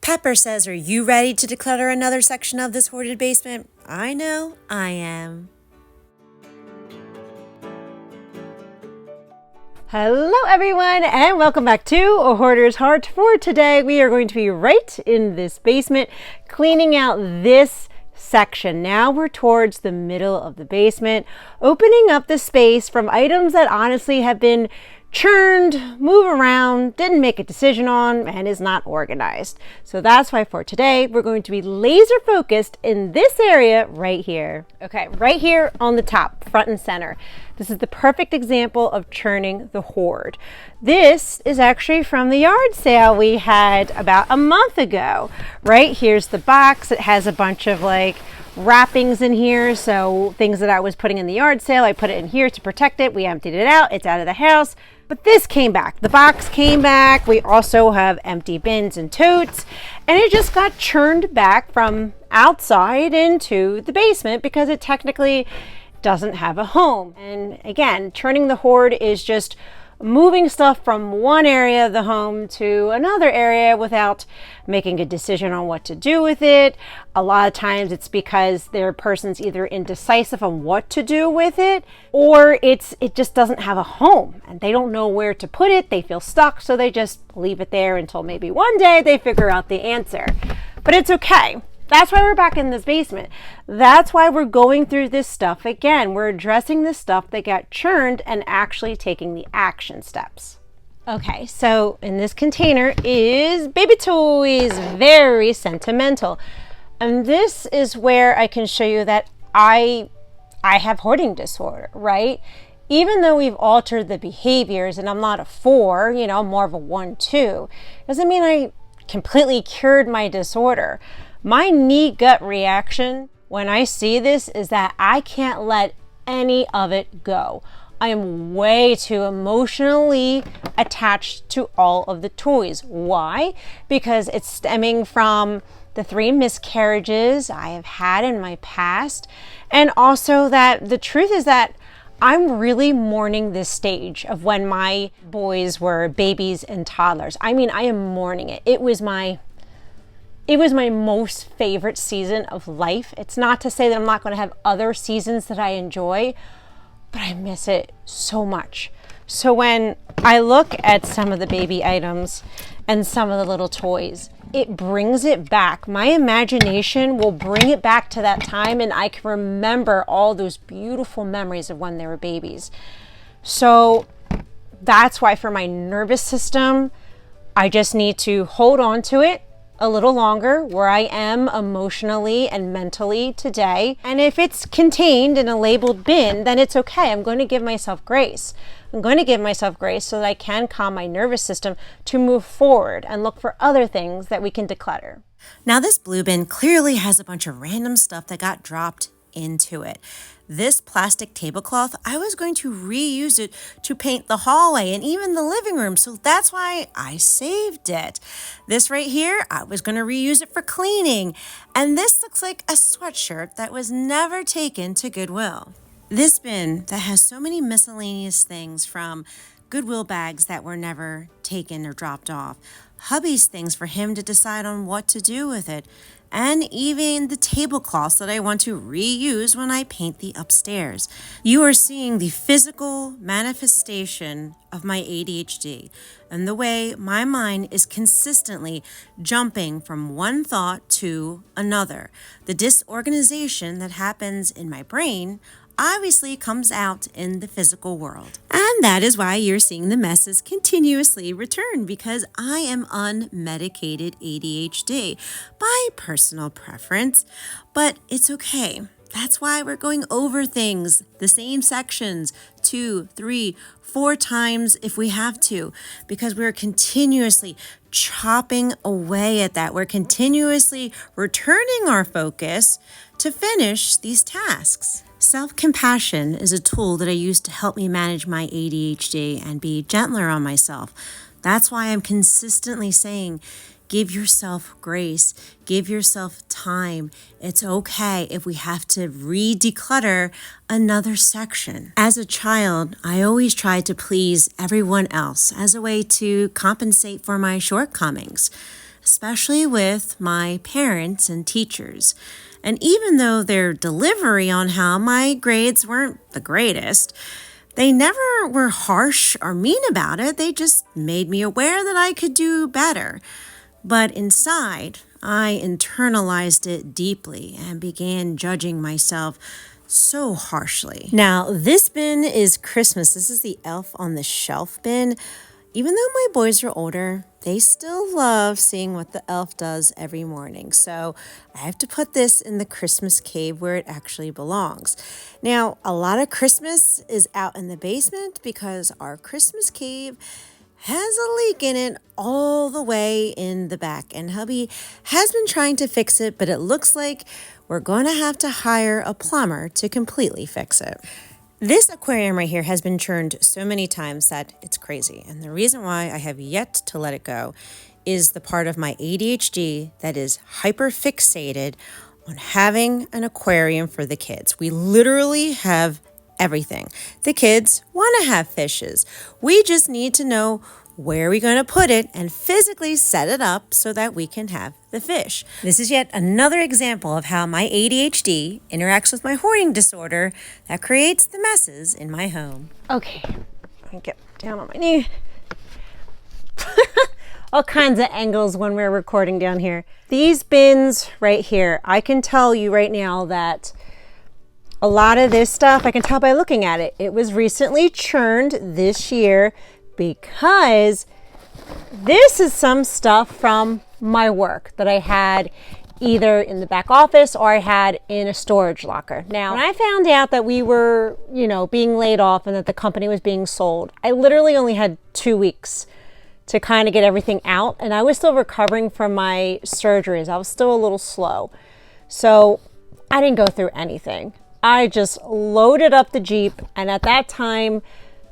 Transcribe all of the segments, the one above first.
Pepper says, are you ready to declutter another section of this hoarded basement? I know I am. Hello everyone and welcome back to A Hoarder's Heart. For today we are going to be right in this basement cleaning out this section. Now we're towards the middle of the basement, opening up the space from items that honestly have been churned, move around, didn't make a decision on, and is not organized. So that's why for today, we're going to be laser focused in this area right here. Okay, right here on the top, front and center. This is the perfect example of churning the hoard. This is actually from the yard sale we had about a month ago. Right here's the box. It has a bunch of wrappings in here, so things that I was putting in the yard sale, I put it in here to protect it. We emptied it out, it's out of the house. But this came back, the box came back. We also have empty bins and totes, and it just got churned back from outside into the basement because it technically doesn't have a home. And again, churning the hoard is just moving stuff from one area of the home to another area without making a decision on what to do with it. A lot of times it's because their person's either indecisive on what to do with it, or it just doesn't have a home and they don't know where to put it. They feel stuck, so they just leave it there until maybe one day they figure out the answer. But it's okay. That's why we're back in this basement. That's why we're going through this stuff again. We're addressing the stuff that got churned and actually taking the action steps. Okay, so in this container is baby toys, very sentimental. And this is where I can show you that I have hoarding disorder, right? Even though we've altered the behaviors and I'm not a 4, I'm more of a 1-2, doesn't mean I completely cured my disorder. My knee gut reaction when I see this is that I can't let any of it go. I am way too emotionally attached to all of the toys. Why? Because it's stemming from the 3 miscarriages I have had in my past. And also that the truth is that I'm really mourning this stage of when my boys were babies and toddlers. I mean, I am mourning it. It was my most favorite season of life. It's not to say that I'm not going to have other seasons that I enjoy, but I miss it so much. So when I look at some of the baby items and some of the little toys, it brings it back. My imagination will bring it back to that time, and I can remember all those beautiful memories of when they were babies. So that's why for my nervous system, I just need to hold on to it a little longer where I am emotionally and mentally today. And if it's contained in a labeled bin, then it's okay. I'm going to give myself grace. I'm going to give myself grace so that I can calm my nervous system to move forward and look for other things that we can declutter. Now this blue bin clearly has a bunch of random stuff that got dropped into it. This plastic tablecloth, I was going to reuse it to paint the hallway and even the living room, so that's why I saved it. This right here, I was going to reuse it for cleaning. And this looks like a sweatshirt that was never taken to Goodwill. This bin that has so many miscellaneous things, from Goodwill bags that were never taken or dropped off, hubby's things for him to decide on what to do with it, and even the tablecloths that I want to reuse when I paint the upstairs. You are seeing the physical manifestation of my ADHD and the way my mind is consistently jumping from one thought to another. The disorganization that happens in my brain obviously comes out in the physical world. And that is why you're seeing the messes continuously return, because I am unmedicated ADHD by personal preference, but it's okay. That's why we're going over things, the same sections, 2, 3, 4 times if we have to, because we're continuously chopping away at that. We're continuously returning our focus to finish these tasks. Self-compassion is a tool that I use to help me manage my ADHD and be gentler on myself. That's why I'm consistently saying, give yourself grace, give yourself time. It's okay if we have to re-declutter another section. As a child, I always tried to please everyone else as a way to compensate for my shortcomings. especially with my parents and teachers. And even though their delivery on how my grades weren't the greatest, they never were harsh or mean about it. They just made me aware that I could do better. But inside, I internalized it deeply and began judging myself so harshly. Now, this bin is Christmas. This is the Elf on the Shelf bin. Even though my boys are older, they still love seeing what the elf does every morning. So I have to put this in the Christmas cave where it actually belongs. Now, a lot of Christmas is out in the basement because our Christmas cave has a leak in it all the way in the back. And hubby has been trying to fix it, but it looks like we're going to have to hire a plumber to completely fix it. This aquarium right here has been churned so many times that it's crazy. And the reason why I have yet to let it go is the part of my ADHD that is hyper fixated on having an aquarium for the kids. We literally have everything. The kids want to have fishes. We just need to know where we're going to put it and physically set it up so that we can have the fish. This is yet another example of how my ADHD interacts with my hoarding disorder that creates the messes in my home. Okay, let me get down on my knee. All kinds of angles when we're recording down here. These bins right here, I can tell you right now that a lot of this stuff, I can tell by looking at it, it was recently churned this year because this is some stuff from my work that I had either in the back office or I had in a storage locker. Now, when I found out that we were, being laid off and that the company was being sold, I literally only had 2 weeks to kind of get everything out. And I was still recovering from my surgeries. I was still a little slow. So I didn't go through anything. I just loaded up the Jeep, and at that time,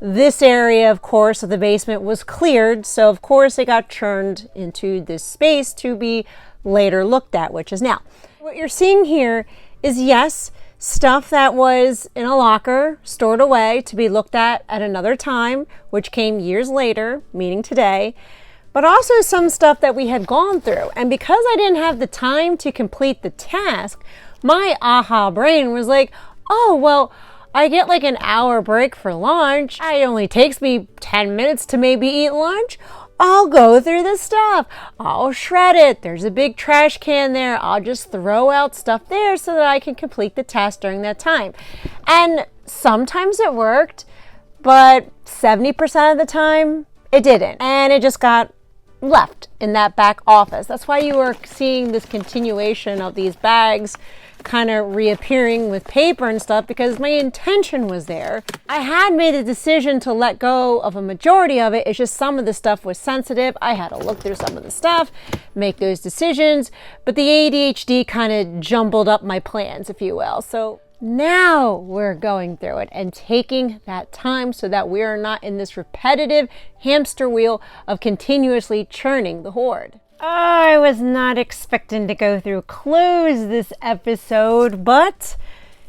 this area, of course, of the basement was cleared. So, of course, it got churned into this space to be later looked at, which is now. What you're seeing here is, yes, stuff that was in a locker, stored away to be looked at another time, which came years later, meaning today, but also some stuff that we had gone through. And because I didn't have the time to complete the task, my aha brain was like, oh, well, I get like an hour break for lunch. It only takes me 10 minutes to maybe eat lunch. I'll go through the stuff. I'll shred it. There's a big trash can there. I'll just throw out stuff there so that I can complete the task during that time. And sometimes it worked, but 70% of the time it didn't. And it just got left in that back office. That's why you are seeing this continuation of these bags kind of reappearing with paper and stuff, because my intention was there. I had made a decision to let go of a majority of it. It's just some of the stuff was sensitive. I had to look through some of the stuff, make those decisions, but the ADHD kind of jumbled up my plans, if you will. So now we're going through it and taking that time so that we are not in this repetitive hamster wheel of continuously churning the hoard. I was not expecting to go through clothes this episode, but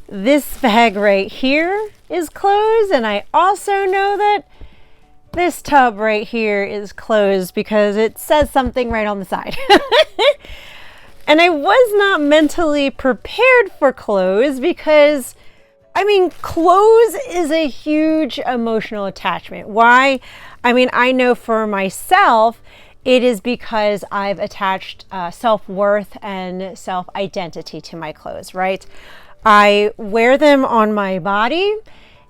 this bag right here is clothes, and I also know that this tub right here is clothes because it says something right on the side. And I was not mentally prepared for clothes because, clothes is a huge emotional attachment. Why? I know for myself, it is because I've attached self-worth and self-identity to my clothes, right? I wear them on my body,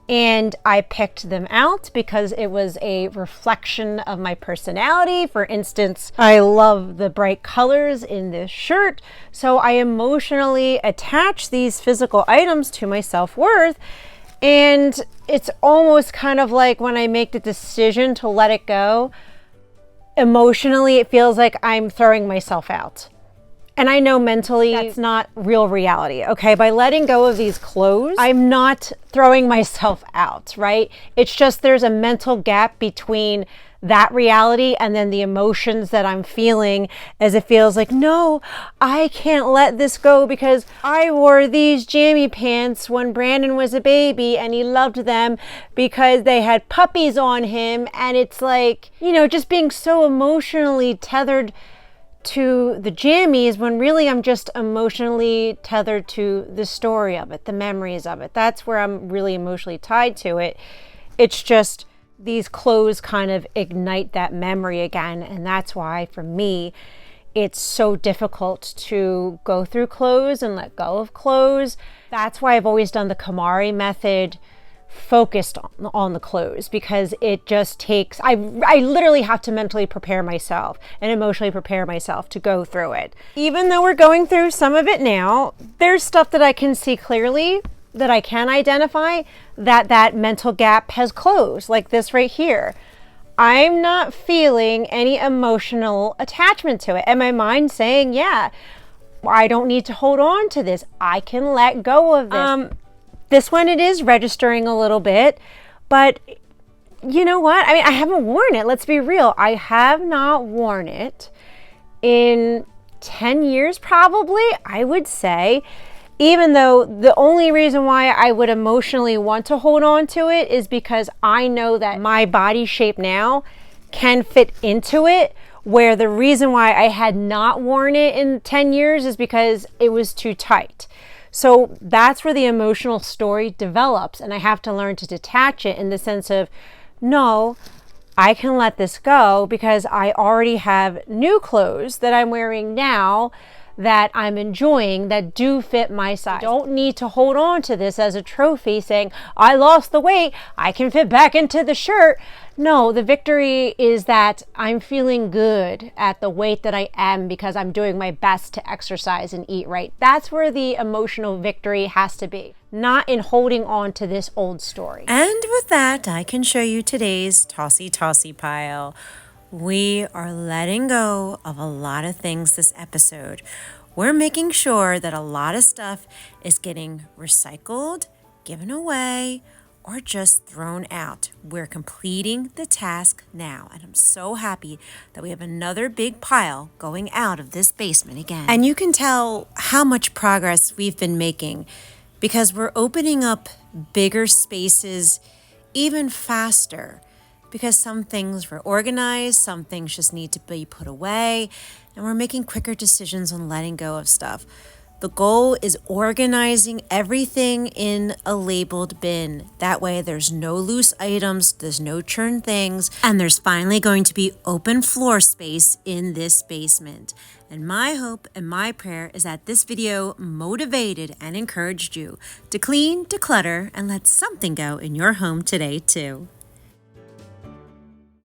and I picked them out because it was a reflection of my personality. For instance, I love the bright colors in this shirt, so I emotionally attach these physical items to my self-worth. And it's almost kind of like when I make the decision to let it go, emotionally, it feels like I'm throwing myself out. And I know mentally that's not real reality, okay? By letting go of these clothes, I'm not throwing myself out, right? It's just there's a mental gap between that reality and then the emotions that I'm feeling, as it feels like, no, I can't let this go because I wore these jammy pants when Brandon was a baby and he loved them because they had puppies on him. And it's like, just being so emotionally tethered to the jammies when really I'm just emotionally tethered to the story of it, the memories of it. That's where I'm really emotionally tied to it. It's just these clothes kind of ignite that memory again. And that's why for me, it's so difficult to go through clothes and let go of clothes. That's why I've always done the KonMari method focused on the clothes, because it just takes, I literally have to mentally prepare myself and emotionally prepare myself to go through it. Even though we're going through some of it now, there's stuff that I can see clearly, that I can identify that mental gap has closed, like this right here. I'm not feeling any emotional attachment to it. And my mind saying, yeah, I don't need to hold on to this. I can let go of this. This one, it is registering a little bit, but you know what? I mean, I haven't worn it. Let's be real. I have not worn it in 10 years, probably, I would say. Even though the only reason why I would emotionally want to hold on to it is because I know that my body shape now can fit into it, where the reason why I had not worn it in 10 years is because it was too tight. So that's where the emotional story develops, and I have to learn to detach it in the sense of, no, I can let this go because I already have new clothes that I'm wearing now that I'm enjoying that do fit my size. I don't need to hold on to this as a trophy saying, I lost the weight, I can fit back into the shirt. No, the victory is that I'm feeling good at the weight that I am because I'm doing my best to exercise and eat right. That's where the emotional victory has to be, not in holding on to this old story. And with that, I can show you today's tossy pile. We are letting go of a lot of things this episode. We're making sure that a lot of stuff is getting recycled, given away, or just thrown out. We're completing the task now, and I'm so happy that we have another big pile going out of this basement again. And you can tell how much progress we've been making because we're opening up bigger spaces even faster, because some things were organized, some things just need to be put away, and we're making quicker decisions on letting go of stuff. The goal is organizing everything in a labeled bin. That way there's no loose items, there's no churn things, and there's finally going to be open floor space in this basement. And my hope and my prayer is that this video motivated and encouraged you to clean, declutter, and let something go in your home today too.